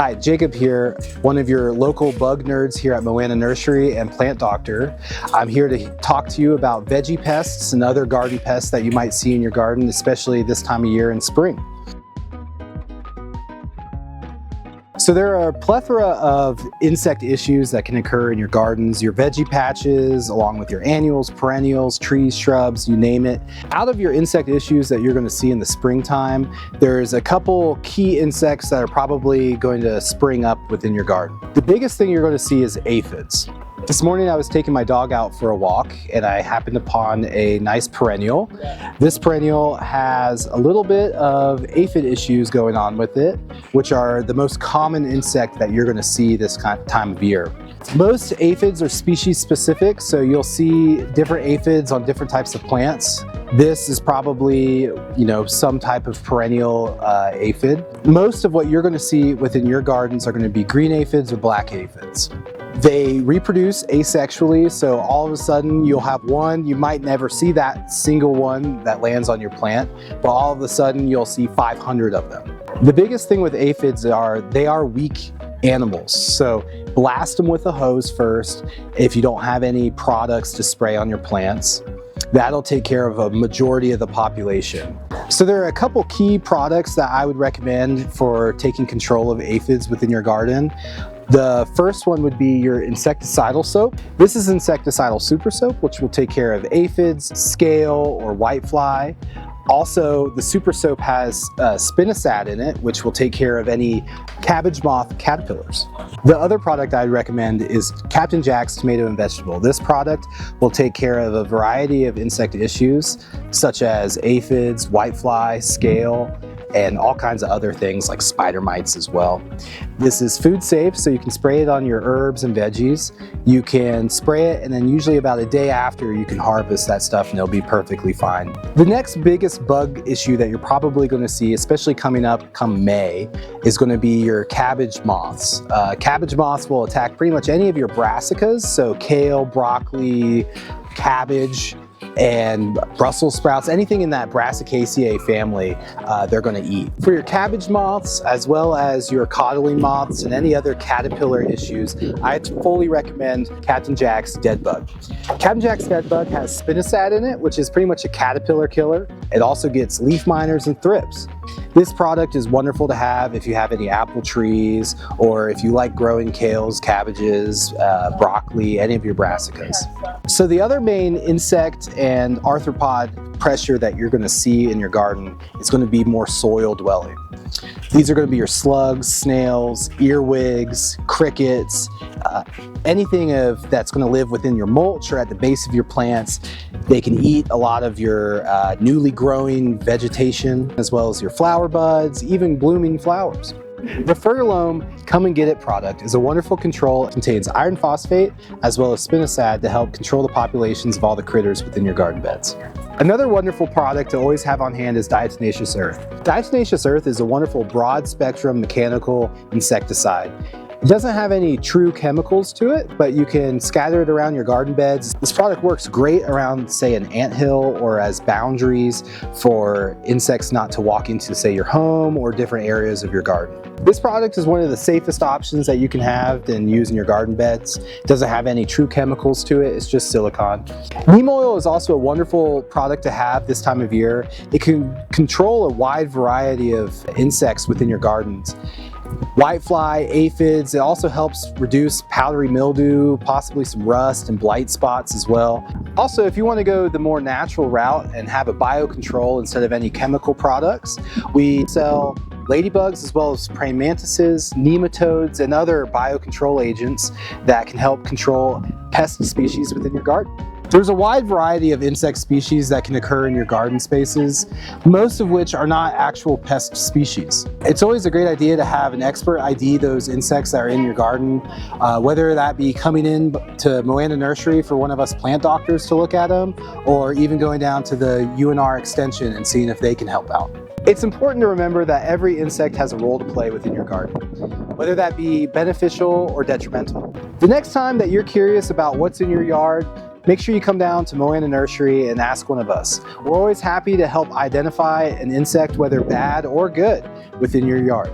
Hi, Jacob here, one of your local bug nerds here at Moana Nursery and Plant Doctor. I'm here to talk to you about veggie pests and other garden pests that you might see in your garden, especially this time of year in spring. So there are a plethora of insect issues that can occur in your gardens, your veggie patches, along with your annuals, perennials, trees, shrubs, you name it. Out of your insect issues that you're going to see in the springtime, there's a couple key insects that are probably going to spring up within your garden. The biggest thing you're going to see is aphids. This morning I was taking my dog out for a walk and I happened upon a nice perennial. This perennial has a little bit of aphid issues going on with it, which are the most common insect that you're going to see this time of year. Most aphids are species specific, so you'll see different aphids on different types of plants. This is probably, some type of perennial aphid. Most of what you're going to see within your gardens are going to be green aphids or black aphids. They reproduce asexually, so all of a sudden you'll have one, you might never see that single one that lands on your plant, but all of a sudden you'll see 500 of them. The biggest thing with aphids are they are weak animals, so blast them with a hose first if you don't have any products to spray on your plants. That'll take care of a majority of the population. So there are a couple key products that I would recommend for taking control of aphids within your garden. The first one would be your insecticidal soap. This is insecticidal super soap, which will take care of aphids, scale, or whitefly. Also, the super soap has spinosad in it, which will take care of any cabbage moth caterpillars. The other product I'd recommend is Captain Jack's Tomato and Vegetable. This product will take care of a variety of insect issues, such as aphids, whitefly, scale, and all kinds of other things like spider mites as well. This is food safe, so you can spray it on your herbs and veggies. You can spray it and then usually about a day after you can harvest that stuff and it'll be perfectly fine. The next biggest bug issue that you're probably going to see, especially coming up come May, is going to be your cabbage moths. Cabbage moths will attack pretty much any of your brassicas, so kale, broccoli, cabbage, and Brussels sprouts, anything in that Brassicaceae family, they're going to eat. For your cabbage moths, as well as your codling moths and any other caterpillar issues, I fully recommend Captain Jack's Dead Bug. Captain Jack's Dead Bug has spinosad in it, which is pretty much a caterpillar killer. It also gets leaf miners and thrips. This product is wonderful to have if you have any apple trees or if you like growing kales, cabbages, broccoli, any of your brassicas. So the other main insect and arthropod pressure that you're going to see in your garden is going to be more soil dwelling. These are going to be your slugs, snails, earwigs, crickets, anything that's going to live within your mulch or at the base of your plants. They can eat a lot of your newly growing vegetation, as well as your flower buds, even blooming flowers. The Fertilome Come and Get It product is a wonderful control. It contains iron phosphate as well as spinosad to help control the populations of all the critters within your garden beds. Another wonderful product to always have on hand is diatomaceous earth. Diatomaceous earth is a wonderful broad spectrum mechanical insecticide. It doesn't have any true chemicals to it, but you can scatter it around your garden beds. This product works great around, say, an anthill or as boundaries for insects not to walk into, say, your home or different areas of your garden. This product is one of the safest options that you can have and use in your garden beds. It doesn't have any true chemicals to it, it's just silicone. Neem oil is also a wonderful product to have this time of year. It can control a wide variety of insects within your gardens. Whitefly, aphids, it also helps reduce powdery mildew, possibly some rust and blight spots as well. Also, if you want to go the more natural route and have a biocontrol instead of any chemical products, we sell ladybugs as well as praying mantises, nematodes, and other biocontrol agents that can help control pest species within your garden. There's a wide variety of insect species that can occur in your garden spaces, most of which are not actual pest species. It's always a great idea to have an expert ID those insects that are in your garden, whether that be coming in to Moana Nursery for one of us plant doctors to look at them, or even going down to the UNR extension and seeing if they can help out. It's important to remember that every insect has a role to play within your garden, whether that be beneficial or detrimental. The next time that you're curious about what's in your yard, make sure you come down to Moana Nursery and ask one of us. We're always happy to help identify an insect, whether bad or good, within your yard.